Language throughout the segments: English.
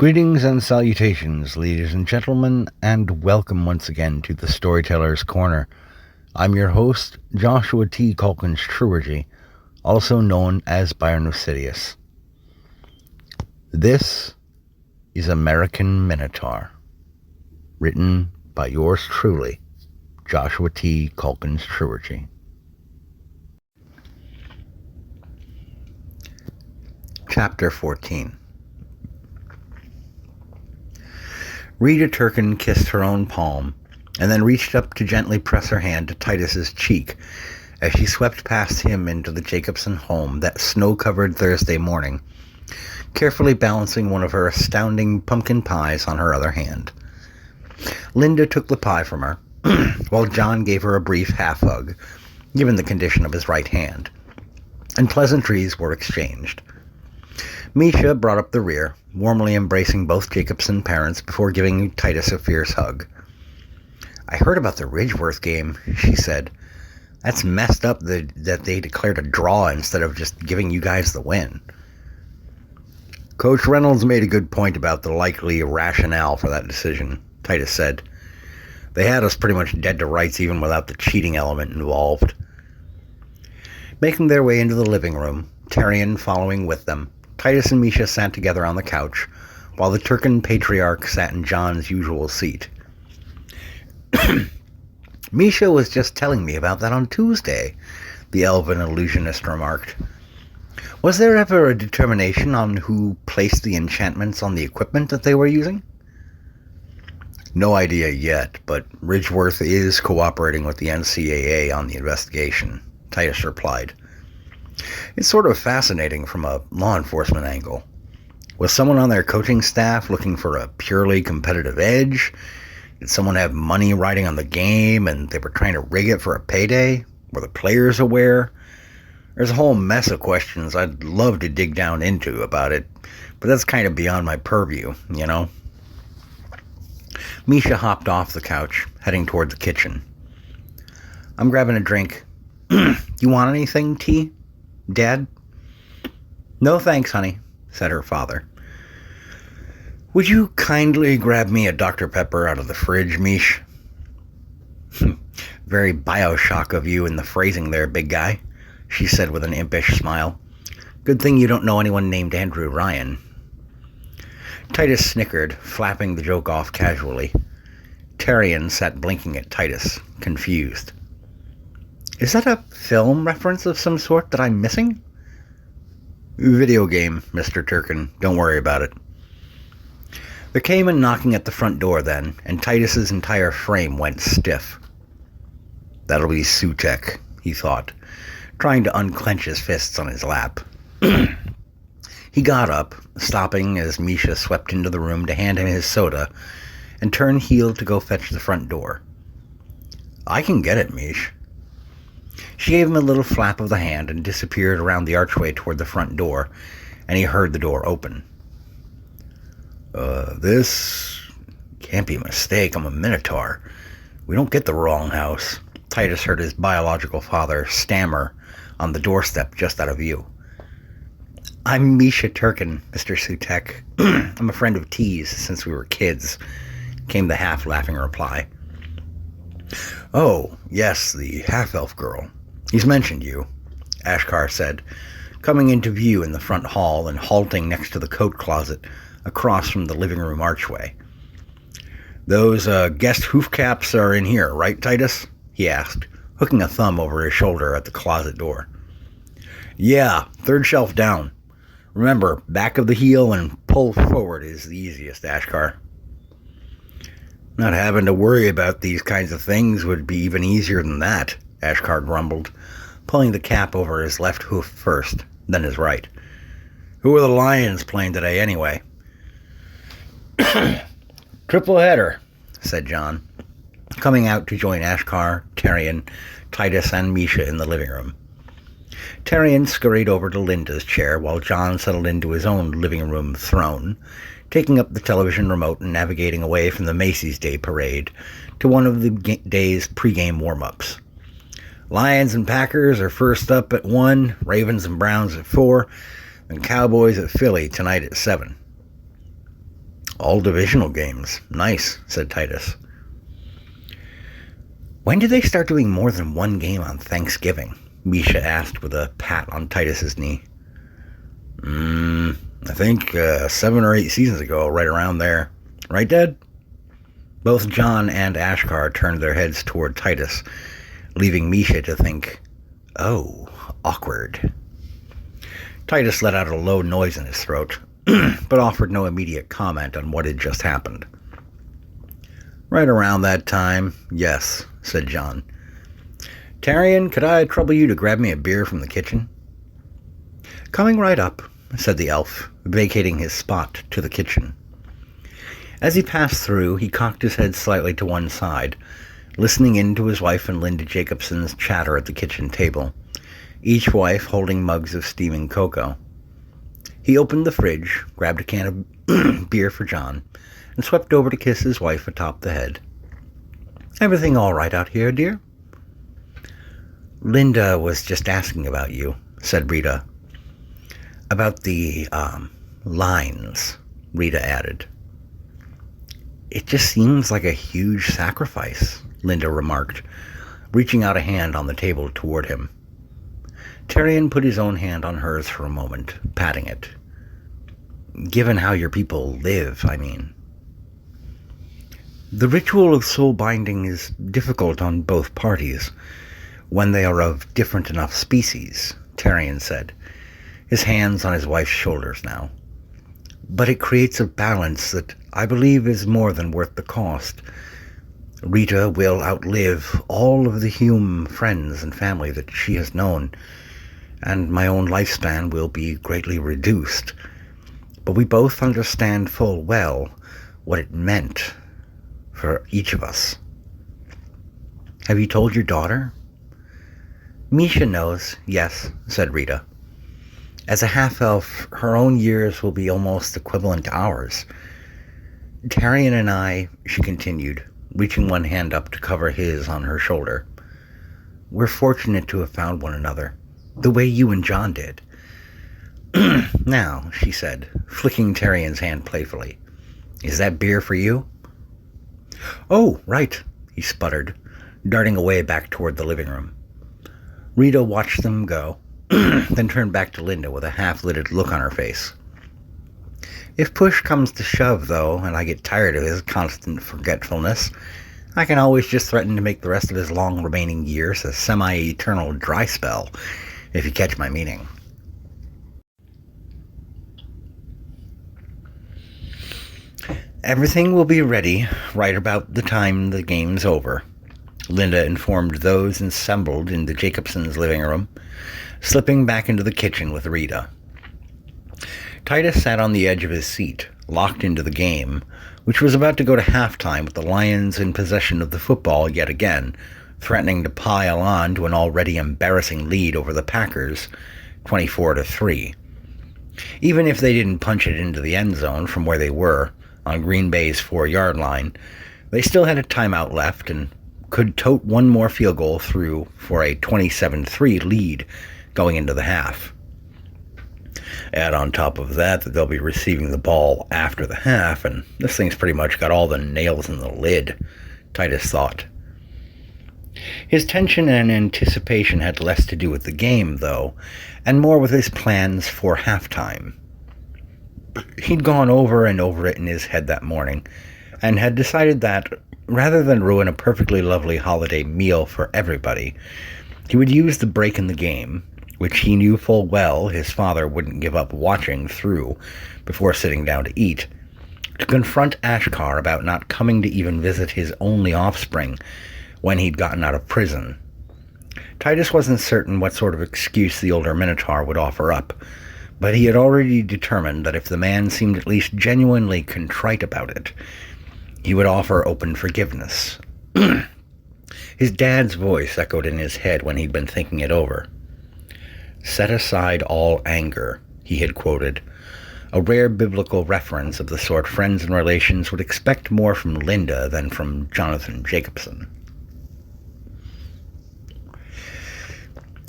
Greetings and salutations, ladies and gentlemen, and welcome once again to the Storyteller's Corner. I'm your host, Joshua T. Calkins Truergy, also known as Byron of Sidious. This is American Minotaur, written by yours truly, Joshua T. Calkins Truergy. Chapter 14. Rita Turkin kissed her own palm, and then reached up to gently press her hand to Titus's cheek as she swept past him into the Jacobson home that snow-covered Thursday morning, carefully balancing one of her astounding pumpkin pies on her other hand. Linda took the pie from her, while John gave her a brief half-hug, given the condition of his right hand, and pleasantries were exchanged. Misha brought up the rear, warmly embracing both Jacobson parents before giving Titus a fierce hug. "I heard about the Ridgeworth game," she said. "That's messed up that they declared a draw instead of just giving you guys the win." "Coach Reynolds made a good point about the likely rationale for that decision," Titus said. "They had us pretty much dead to rights even without the cheating element involved." Making their way into the living room, Tyrion following with them, Titus and Misha sat together on the couch, while the Turkin patriarch sat in John's usual seat. "Misha was just telling me about that on Tuesday," the elven illusionist remarked. "Was there ever a determination on who placed the enchantments on the equipment that they were using?" "No idea yet, but Ridgeworth is cooperating with the NCAA on the investigation," Titus replied. "It's sort of fascinating from a law enforcement angle. Was someone on their coaching staff looking for a purely competitive edge? Did someone have money riding on the game and they were trying to rig it for a payday? Were the players aware? There's a whole mess of questions I'd love to dig down into about it, but that's kind of beyond my purview, you know?" Misha hopped off the couch, heading toward the kitchen. "I'm grabbing a drink. You want anything, T? Dad?" "No thanks, honey," said her father. "Would you kindly grab me a Dr. Pepper out of the fridge, Mish?" "Very Bioshock of you in the phrasing there, big guy," she said with an impish smile. "Good thing you don't know anyone named Andrew Ryan." Titus snickered, flapping the joke off casually. Tyrion sat blinking at Titus, confused. "Is that a film reference of some sort that I'm missing?" "Video game, Mr. Turkin. Don't worry about it." There came a knocking at the front door then, and Titus's entire frame went stiff. "That'll be Sutek," he thought, trying to unclench his fists on his lap. He got up, stopping as Misha swept into the room to hand him his soda, and turned heel to go fetch the front door. "I can get it, Mish." She gave him a little flap of the hand and disappeared around the archway toward the front door, and he heard the door open. This can't be a mistake. I'm a Minotaur. We don't get the wrong house." Titus heard his biological father stammer on the doorstep just out of view. "I'm Misha Turkin, Mr. Sutek. I'm a friend of T's since we were kids," came the half-laughing reply. "Oh, yes, the half-elf girl. He's mentioned you," Ashkar said, coming into view in the front hall and halting next to the coat closet across from the living room archway. "Those guest hoofcaps are in here, right, Titus?" he asked, hooking a thumb over his shoulder at the closet door. "Yeah, third shelf down. Remember, back of the heel and pull forward is the easiest, Ashkar." "Not having to worry about these kinds of things would be even easier than that," Ashkar grumbled, pulling the cap over his left hoof first, then his right. "Who are the Lions playing today, anyway?" "Triple header," said John, coming out to join Ashkar, Tyrion, Titus, and Misha in the living room. Tyrion scurried over to Linda's chair while John settled into his own living room throne, taking up the television remote and navigating away from the Macy's Day Parade to one of the day's pregame warm-ups. "Lions and Packers are first up at 1, Ravens and Browns at 4, and Cowboys at Philly tonight at 7. All divisional games. Nice, said Titus. When did they start doing more than one game on Thanksgiving? Misha asked with a pat on Titus's knee. I think 7 or 8 seasons ago, right around there. Right, Dad? Both John and Ashkar turned their heads toward Titus, leaving Misha to think, oh, awkward. Titus let out a low noise in his throat, but offered no immediate comment on what had just happened. Right around that time, yes, said John. Tarion, could I trouble you to grab me a beer from the kitchen? Coming right up, said the elf, vacating his spot to the kitchen. As he passed through, he cocked his head slightly to one side, listening in to his wife and Linda Jacobson's chatter at the kitchen table, each wife holding mugs of steaming cocoa. He opened the fridge, grabbed a can of beer for John, and swept over to kiss his wife atop the head. Everything all right out here, dear? Linda was just asking about you, said Rita. About the, lines, Rita added. It just seems like a huge sacrifice, Linda remarked, reaching out a hand on the table toward him. Tarion put his own hand on hers for a moment, patting it. Given how your people live, I mean. The ritual of soul binding is difficult on both parties, when they are of different enough species, Tarion said, his hands on his wife's shoulders now. But it creates a balance that I believe is more than worth the cost. Rita will outlive all of the Hume friends and family that she has known, and my own lifespan will be greatly reduced. But we both understand full well what it meant for each of us. Have you told your daughter? Misha knows, yes, said Rita. As a half-elf, her own years will be almost equivalent to ours. Tarion and I, she continued, reaching one hand up to cover his on her shoulder. We're fortunate to have found one another, the way you and John did. Now, she said, flicking Tarion's hand playfully, is that beer for you? Oh, right, he sputtered, darting away back toward the living room. Rita watched them go, then turned back to Linda with a half-lidded look on her face. If push comes to shove, though, and I get tired of his constant forgetfulness, I can always just threaten to make the rest of his long remaining years a semi-eternal dry spell, if you catch my meaning. Everything will be ready right about the time the game's over, Linda informed those assembled in the Jacobsons' living room, slipping back into the kitchen with Rita. Titus sat on the edge of his seat, locked into the game, which was about to go to halftime with the Lions in possession of the football yet again, threatening to pile on to an already embarrassing lead over the Packers, 24-3. Even if they didn't punch it into the end zone from where they were, on Green Bay's 4-yard line, they still had a timeout left and could tote one more field goal through for a 27-3 lead going into the half. Add on top of that they'll be receiving the ball after the half, and this thing's pretty much got all the nails in the lid, Titus thought. His tension and anticipation had less to do with the game, though, and more with his plans for halftime. He'd gone over and over it in his head that morning, and had decided that, rather than ruin a perfectly lovely holiday meal for everybody, he would use the break in the game, which he knew full well his father wouldn't give up watching through before sitting down to eat, to confront Ashkar about not coming to even visit his only offspring when he'd gotten out of prison. Titus wasn't certain what sort of excuse the older Minotaur would offer up, but he had already determined that if the man seemed at least genuinely contrite about it, he would offer open forgiveness. His dad's voice echoed in his head when he'd been thinking it over. "Set aside all anger," he had quoted, a rare biblical reference of the sort friends and relations would expect more from Linda than from Jonathan Jacobson.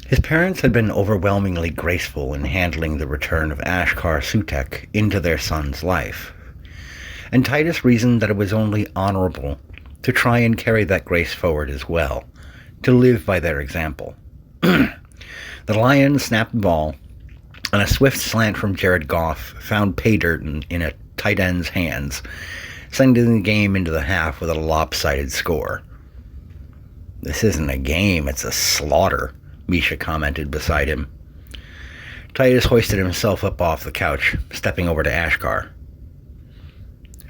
His parents had been overwhelmingly graceful in handling the return of Ashkar Sutek into their son's life, and Titus reasoned that it was only honorable to try and carry that grace forward as well, to live by their example. The Lion snapped the ball, and a swift slant from Jared Goff found pay dirt in a tight end's hands, sending the game into the half with a lopsided score. "This isn't a game, it's a slaughter," Misha commented beside him. Titus hoisted himself up off the couch, stepping over to Ashkar.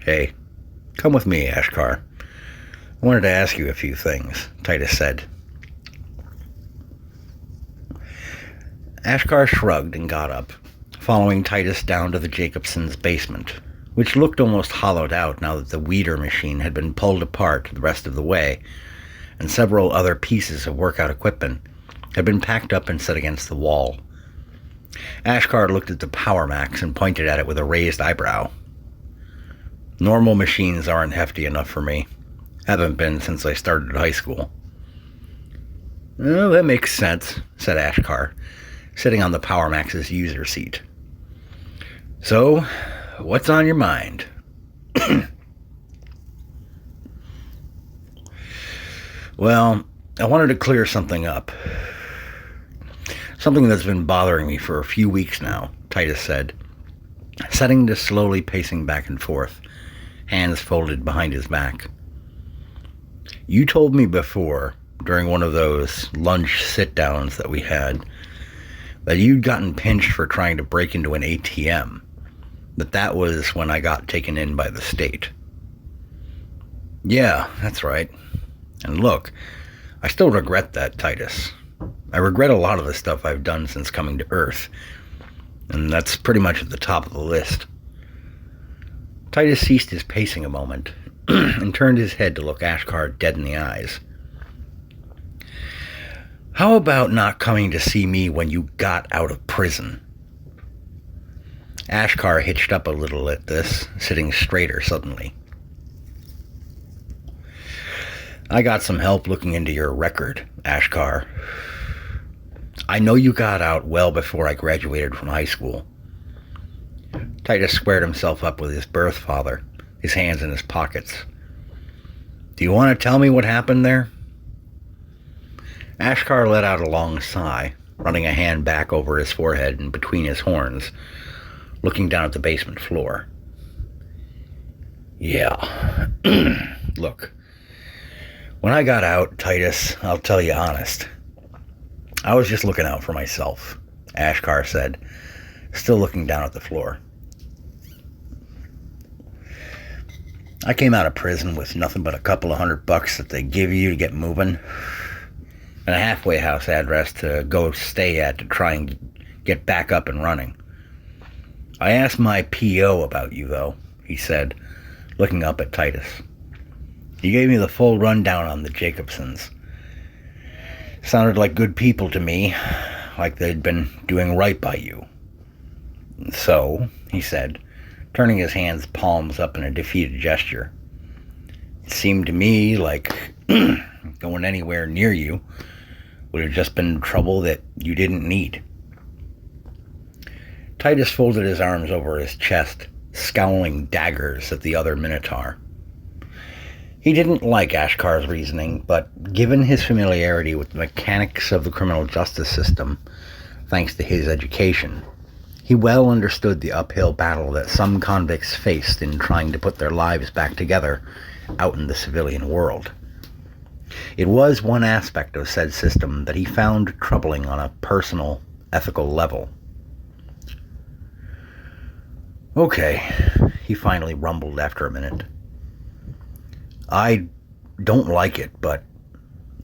"Hey, come with me, Ashkar. I wanted to ask you a few things," Titus said. Ashkar shrugged and got up, following Titus down to the Jacobsons' basement, which looked almost hollowed out now that the weeder machine had been pulled apart the rest of the way, and several other pieces of workout equipment had been packed up and set against the wall. Ashkar looked at the Power Max and pointed at it with a raised eyebrow. "Normal machines aren't hefty enough for me. Haven't been since I started high school." "Oh, that makes sense," said Ashkar, sitting on the Power Max's user seat. "So, what's on your mind?" "Well, I wanted to clear something up. Something that's been bothering me for a few weeks now," Titus said, setting to slowly pacing back and forth, hands folded behind his back. "You told me before, during one of those lunch sit-downs that we had, that you'd gotten pinched for trying to break into an ATM, that was when I got taken in by the state." "Yeah, that's right. And look, I still regret that, Titus. I regret a lot of the stuff I've done since coming to Earth, and that's pretty much at the top of the list." Titus ceased his pacing a moment and turned his head to look Ashkar dead in the eyes. "How about not coming to see me when you got out of prison?" Ashkar hitched up a little at this, sitting straighter suddenly. "I got some help looking into your record, Ashkar. I know you got out well before I graduated from high school." Titus squared himself up with his birth father, his hands in his pockets. "Do you want to tell me what happened there?" Ashkar let out a long sigh, running a hand back over his forehead and between his horns, looking down at the basement floor. "Yeah. Look, when I got out, Titus, I'll tell you honest, I was just looking out for myself," Ashkar said, still looking down at the floor. "I came out of prison with nothing but a couple of $100 that they give you to get moving, and a halfway house address to go stay at to try and get back up and running. I asked my P.O. about you, though," he said, looking up at Titus. "He gave me the full rundown on the Jacobsons. Sounded like good people to me, like they'd been doing right by you. So," he said, turning his hands palms up in a defeated gesture, "it seemed to me like going anywhere near you would have just been trouble that you didn't need." Titus folded his arms over his chest, scowling daggers at the other Minotaur. He didn't like Ashkar's reasoning, but given his familiarity with the mechanics of the criminal justice system, thanks to his education, he well understood the uphill battle that some convicts faced in trying to put their lives back together out in the civilian world. It was one aspect of said system that he found troubling on a personal, ethical level. "Okay," he finally rumbled after a minute. "I don't like it, but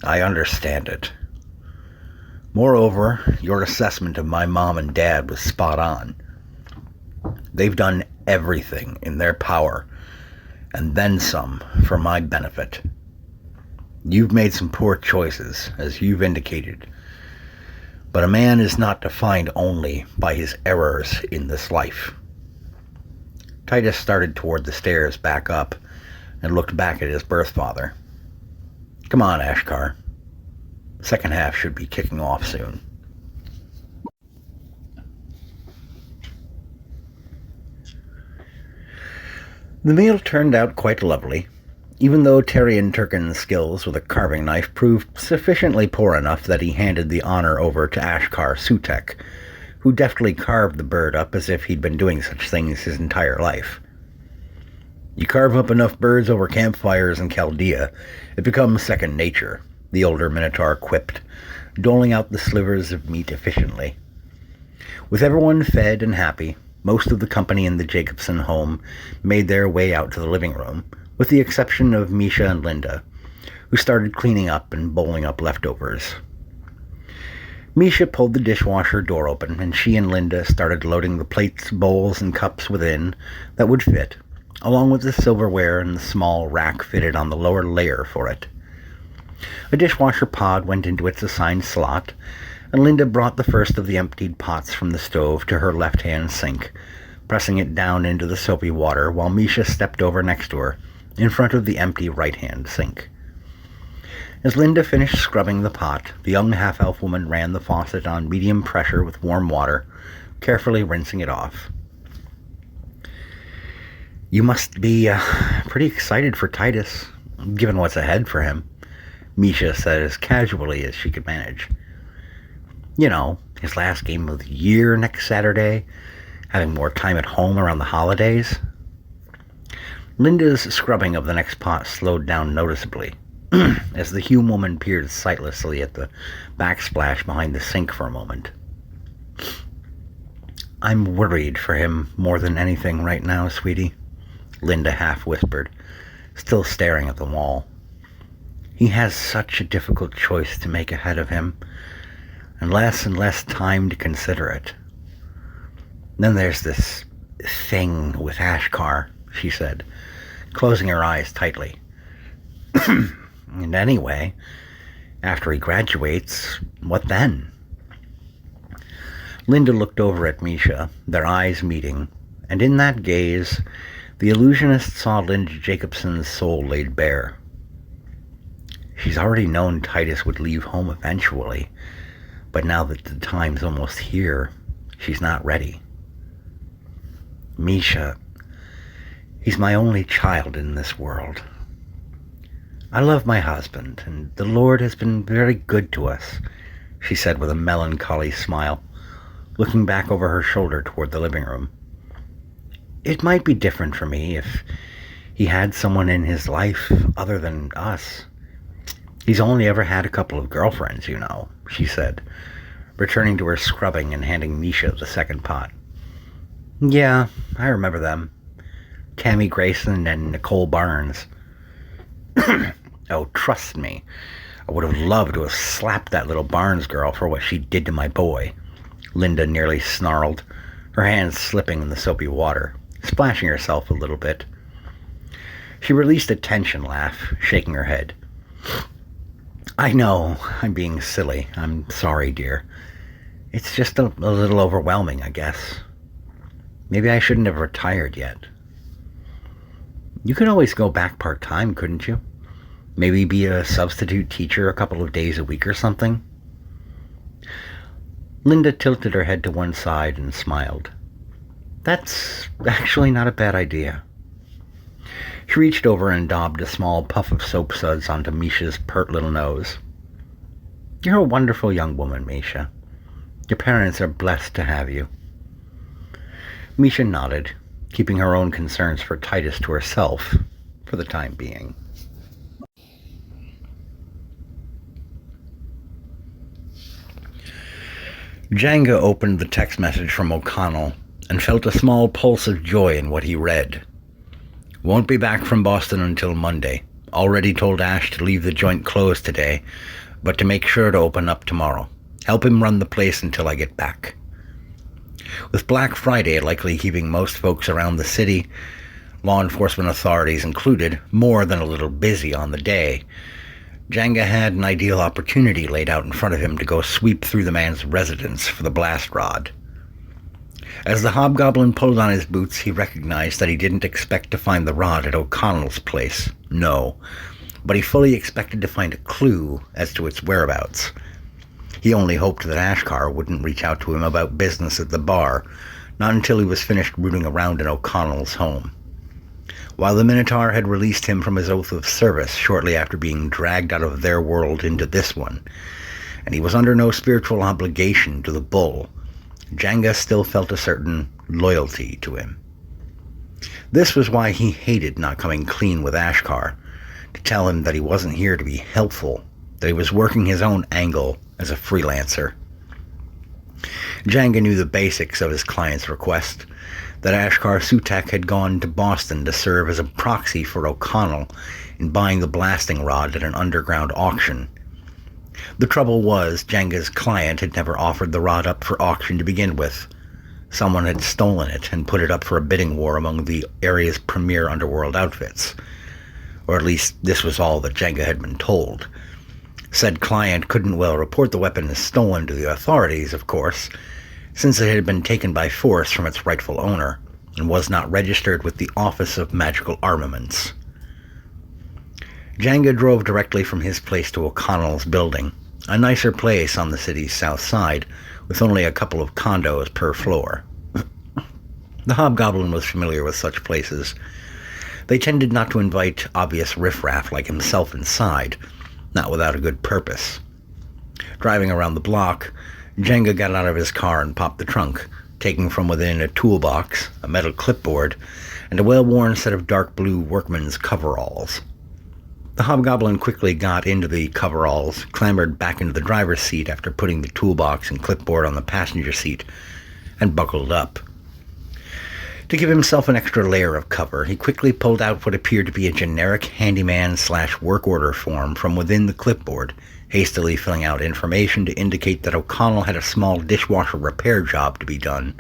I understand it. Moreover, your assessment of my mom and dad was spot on. They've done everything in their power, and then some, for my benefit. You've made some poor choices, as you've indicated, but a man is not defined only by his errors in this life." Titus started toward the stairs back up and looked back at his birth father. "Come on, Ashkar. Second half should be kicking off soon." The meal turned out quite lovely, even though Tyrion Turkin's skills with a carving knife proved sufficiently poor enough that he handed the honor over to Ashkar Sutek, who deftly carved the bird up as if he'd been doing such things his entire life. You carve up enough birds over campfires in Chaldea, it becomes second nature, the older Minotaur quipped, doling out the slivers of meat efficiently. With everyone fed and happy, most of the company in the Jacobson home made their way out to the living room, with the exception of Misha and Linda, who started cleaning up and bowling up leftovers. Misha pulled the dishwasher door open, and she and Linda started loading the plates, bowls, and cups within that would fit, along with the silverware and the small rack fitted on the lower layer for it. A dishwasher pod went into its assigned slot, and Linda brought the first of the emptied pots from the stove to her left-hand sink, pressing it down into the soapy water while Misha stepped over next to her, in front of the empty right-hand sink. As Linda finished scrubbing the pot, the young half-elf woman ran the faucet on medium pressure with warm water, carefully rinsing it off. "You must be pretty excited for Titus, given what's ahead for him," Misha said as casually as she could manage. "You know, his last game of the year next Saturday, having more time at home around the holidays." Linda's scrubbing of the next pot slowed down noticeably, as the Hume woman peered sightlessly at the backsplash behind the sink for a moment. "I'm worried for him more than anything right now, sweetie," Linda half whispered, still staring at the wall. "He has such a difficult choice to make ahead of him, and less time to consider it. Then there's this thing with Ashkar," she said, closing her eyes tightly. "And anyway, after he graduates, what then?" Linda looked over at Misha, their eyes meeting, and in that gaze, the illusionist saw Linda Jacobson's soul laid bare. She's already known Titus would leave home eventually, but now that the time's almost here, she's not ready. "Misha, he's my only child in this world. I love my husband, and the Lord has been very good to us," she said with a melancholy smile, looking back over her shoulder toward the living room. "It might be different for me if he had someone in his life other than us. He's only ever had a couple of girlfriends, you know," she said, returning to her scrubbing and handing Misha the second pot. "Yeah, I remember them. Tammy Grayson and Nicole Barnes. Oh, trust me, I would have loved to have slapped that little Barnes girl for what she did to my boy," Linda nearly snarled, her hands slipping in the soapy water, splashing herself a little bit. She released a tension laugh, shaking her head. "I know, I'm being silly. I'm sorry, dear. It's just a little overwhelming, I guess. Maybe I shouldn't have retired yet." "You could always go back part-time, couldn't you? Maybe be a substitute teacher a couple of days a week or something?" Linda tilted her head to one side and smiled. "That's actually not a bad idea." She reached over and daubed a small puff of soap suds onto Misha's pert little nose. "You're a wonderful young woman, Misha. Your parents are blessed to have you." Misha nodded, keeping her own concerns for Titus to herself for the time being. Jenga opened the text message from O'Connell and felt a small pulse of joy in what he read. "Won't be back from Boston until Monday. Already told Ash to leave the joint closed today, but to make sure to open up tomorrow. Help him run the place until I get back." With Black Friday likely keeping most folks around the city, law enforcement authorities included, more than a little busy on the day, Jenga had an ideal opportunity laid out in front of him to go sweep through the man's residence for the blast rod. As the hobgoblin pulled on his boots, he recognized that he didn't expect to find the rod at O'Connell's place, no, but he fully expected to find a clue as to its whereabouts. He only hoped that Ashkar wouldn't reach out to him about business at the bar, not until he was finished rooting around in O'Connell's home. While the Minotaur had released him from his oath of service shortly after being dragged out of their world into this one, and he was under no spiritual obligation to the bull, Jenga still felt a certain loyalty to him. This was why he hated not coming clean with Ashkar, to tell him that he wasn't here to be helpful, that he was working his own angle as a freelancer. Jenga knew the basics of his client's request, that Ashkar Sutek had gone to Boston to serve as a proxy for O'Connell in buying the blasting rod at an underground auction. The trouble was, Jenga's client had never offered the rod up for auction to begin with. Someone had stolen it and put it up for a bidding war among the area's premier underworld outfits. Or at least this was all that Jenga had been told. Said client couldn't well report the weapon as stolen to the authorities, of course, since it had been taken by force from its rightful owner and was not registered with the Office of Magical Armaments. Jenga drove directly from his place to O'Connell's building, a nicer place on the city's south side, with only a couple of condos per floor. The Hobgoblin was familiar with such places. They tended not to invite obvious riffraff like himself inside, not without a good purpose. Driving around the block, Jenga got out of his car and popped the trunk, taking from within a toolbox, a metal clipboard, and a well-worn set of dark blue workman's coveralls. The Hobgoblin quickly got into the coveralls, clambered back into the driver's seat after putting the toolbox and clipboard on the passenger seat, and buckled up. To give himself an extra layer of cover, he quickly pulled out what appeared to be a generic handyman/work order form from within the clipboard, hastily filling out information to indicate that O'Connell had a small dishwasher repair job to be done,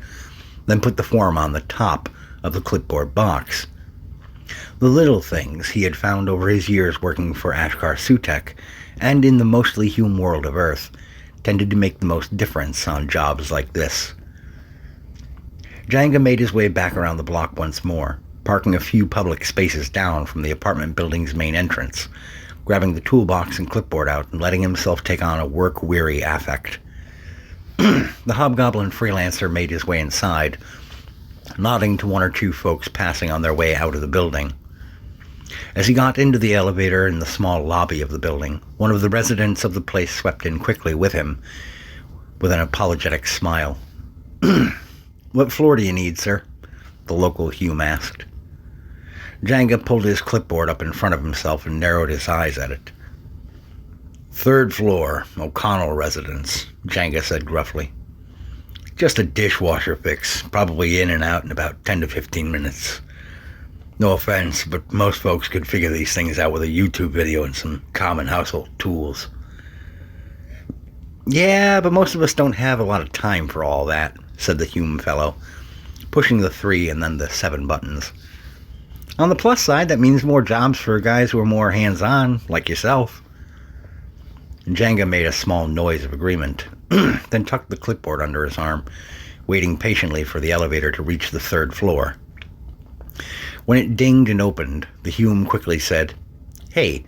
then put the form on the top of the clipboard box. The little things he had found over his years working for Ashkar Sutek and in the mostly human world of Earth tended to make the most difference on jobs like this. Jenga made his way back around the block once more, parking a few public spaces down from the apartment building's main entrance, grabbing the toolbox and clipboard out and letting himself take on a work-weary affect. The Hobgoblin freelancer made his way inside, nodding to one or two folks passing on their way out of the building. As he got into the elevator in the small lobby of the building, one of the residents of the place swept in quickly with him, with an apologetic smile. "What floor do you need, sir?" the local Hume asked. Jenga pulled his clipboard up in front of himself and narrowed his eyes at it. "Third floor, O'Connell residence," Jenga said gruffly. "Just a dishwasher fix, probably in and out in about 10 to 15 minutes. No offense, but most folks could figure these things out with a YouTube video and some common household tools." "Yeah, but most of us don't have a lot of time for all that," said the Hume fellow, pushing the 3 and then the 7 buttons. "On the plus side, that means more jobs for guys who are more hands-on, like yourself." Jenga made a small noise of agreement, then tucked the clipboard under his arm, waiting patiently for the elevator to reach the 3rd floor. When it dinged and opened, the Hume quickly said, "Hey,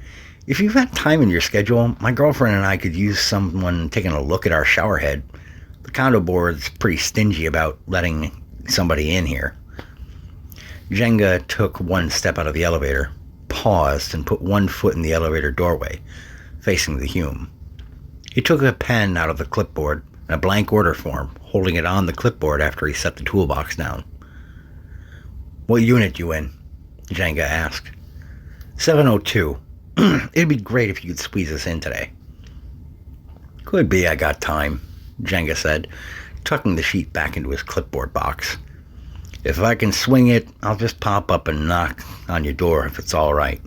if you've got time in your schedule, my girlfriend and I could use someone taking a look at our showerhead. The condo board's pretty stingy about letting somebody in here." Jenga took one step out of the elevator, paused, and put one foot in the elevator doorway, facing the Hume. He took a pen out of the clipboard and a blank order form, holding it on the clipboard after he set the toolbox down. "What unit you in?" Jenga asked. 702. "It'd be great if you could squeeze us in today." "Could be I got time," Jenga said, tucking the sheet back into his clipboard box. "If I can swing it, I'll just pop up and knock on your door if it's all right."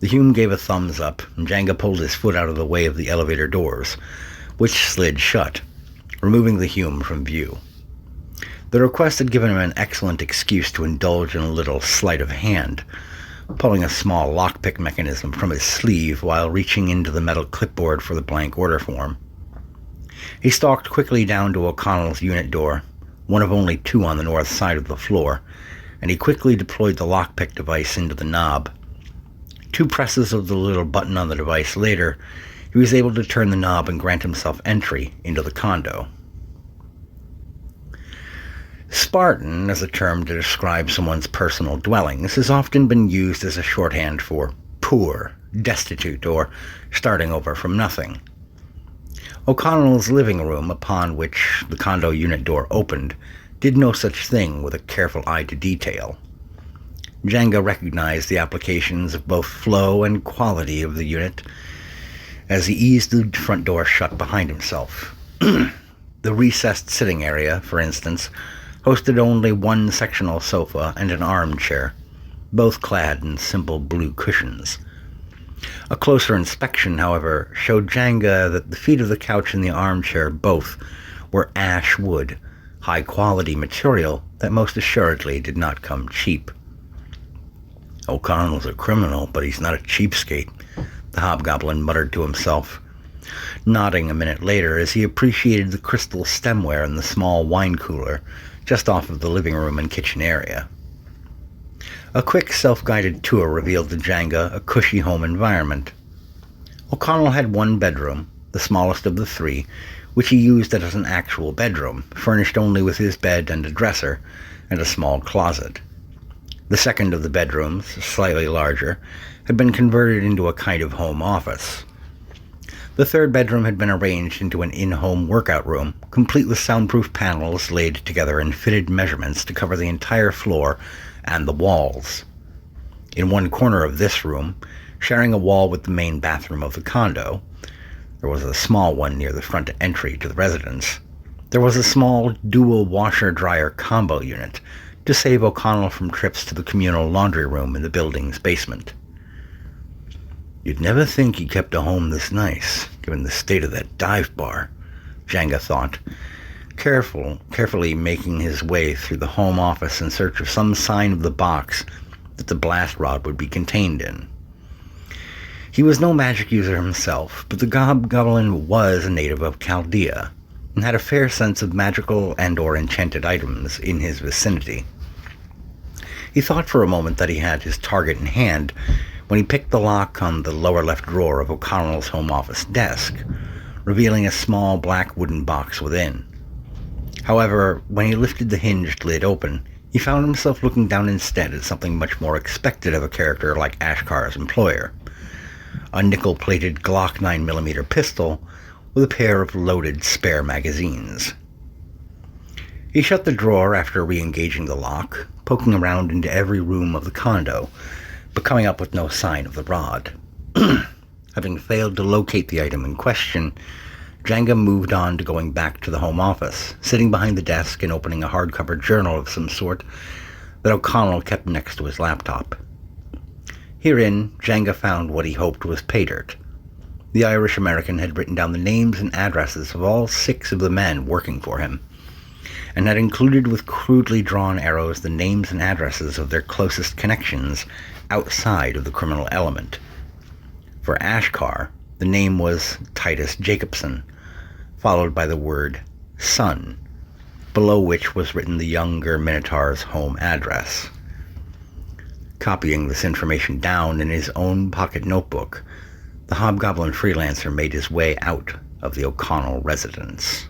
The Hume gave a thumbs up, and Jenga pulled his foot out of the way of the elevator doors, which slid shut, removing the Hume from view. The request had given him an excellent excuse to indulge in a little sleight of hand, pulling a small lockpick mechanism from his sleeve while reaching into the metal clipboard for the blank order form. He stalked quickly down to O'Connell's unit door, one of only 2 on the north side of the floor, and he quickly deployed the lockpick device into the knob. 2 presses of the little button on the device later, he was able to turn the knob and grant himself entry into the condo. Spartan, as a term to describe someone's personal dwellings, has often been used as a shorthand for poor, destitute, or starting over from nothing. O'Connell's living room, upon which the condo unit door opened, did no such thing with a careful eye to detail. Jenga recognized the applications of both flow and quality of the unit as he eased the front door shut behind himself. The recessed sitting area, for instance, hosted only one sectional sofa and an armchair, both clad in simple blue cushions. A closer inspection, however, showed Jenga that the feet of the couch and the armchair both were ash wood, high-quality material that most assuredly did not come cheap. "O'Connell's a criminal, but he's not a cheapskate," the hobgoblin muttered to himself, nodding a minute later as he appreciated the crystal stemware in the small wine cooler just off of the living room and kitchen area. A quick self-guided tour revealed to Jenga a cushy home environment. O'Connell had one bedroom, the smallest of the three, which he used as an actual bedroom, furnished only with his bed and a dresser, and a small closet. The second of the bedrooms, slightly larger, had been converted into a kind of home office. The third bedroom had been arranged into an in-home workout room, complete with soundproof panels laid together in fitted measurements to cover the entire floor and the walls. In one corner of this room, sharing a wall with the main bathroom of the condo, there was a small one near the front entry to the residence. There was a small dual washer-dryer combo unit to save O'Connell from trips to the communal laundry room in the building's basement. "You'd never think he kept a home this nice, given the state of that dive bar," Jenga thought, carefully making his way through the home office in search of some sign of the box that the blast rod would be contained in. He was no magic user himself, but the hobgoblin was a native of Chaldea, and had a fair sense of magical and/or enchanted items in his vicinity. He thought for a moment that he had his target in hand when he picked the lock on the lower left drawer of O'Connell's home office desk, revealing a small black wooden box within. However, when he lifted the hinged lid open, he found himself looking down instead at something much more expected of a character like Ashkar's employer: a nickel-plated Glock 9mm pistol with a pair of loaded spare magazines. He shut the drawer after re-engaging the lock, poking around into every room of the condo, but coming up with no sign of the rod. Having failed to locate the item in question, Jenga moved on to going back to the home office, sitting behind the desk and opening a hardcover journal of some sort that O'Connell kept next to his laptop. Herein, Jenga found what he hoped was pay dirt. The Irish-American had written down the names and addresses of all 6 of the men working for him, and had included with crudely drawn arrows the names and addresses of their closest connections outside of the criminal element. For Ashkar, the name was Titus Jacobson, followed by the word son, below which was written the younger Minotaur's home address. Copying this information down in his own pocket notebook, the hobgoblin freelancer made his way out of the O'Connell residence.